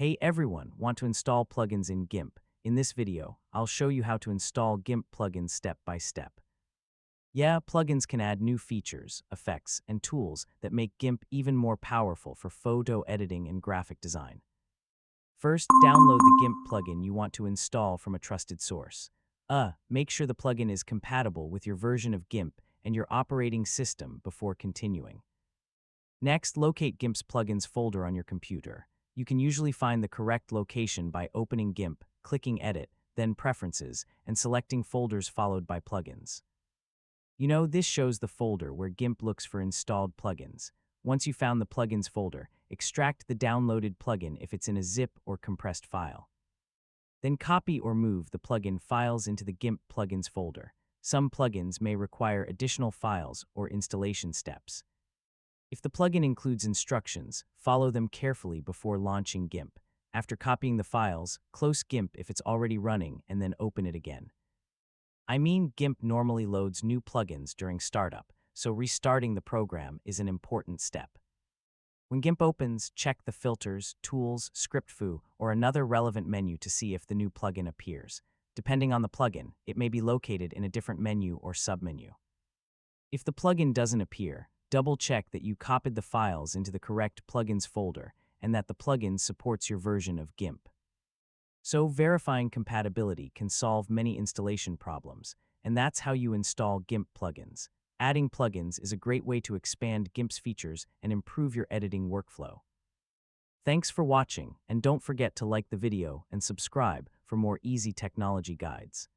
Hey everyone, want to install plugins in GIMP? In this video, I'll show you how to install GIMP plugins step by step. Yeah, plugins can add new features, effects, and tools that make GIMP even more powerful for photo editing and graphic design. First, download the GIMP plugin you want to install from a trusted source. Make sure the plugin is compatible with your version of GIMP and your operating system before continuing. Next, locate GIMP's plugins folder on your computer. You can usually find the correct location by opening GIMP, clicking Edit, then Preferences, and selecting Folders followed by Plugins. This shows the folder where GIMP looks for installed plugins. Once you found the Plugins folder, extract the downloaded plugin if it's in a zip or compressed file. Then copy or move the plugin files into the GIMP plugins folder. Some plugins may require additional files or installation steps. If the plugin includes instructions, follow them carefully before launching GIMP. After copying the files, close GIMP if it's already running and then open it again. GIMP normally loads new plugins during startup, so restarting the program is an important step. When GIMP opens, check the Filters, Tools, Script Foo, or another relevant menu to see if the new plugin appears. Depending on the plugin, it may be located in a different menu or submenu. If the plugin doesn't appear, double-check that you copied the files into the correct plugins folder and that the plugin supports your version of GIMP. So verifying compatibility can solve many installation problems, and that's how you install GIMP plugins. Adding plugins is a great way to expand GIMP's features and improve your editing workflow. Thanks for watching, and don't forget to like the video and subscribe for more easy technology guides.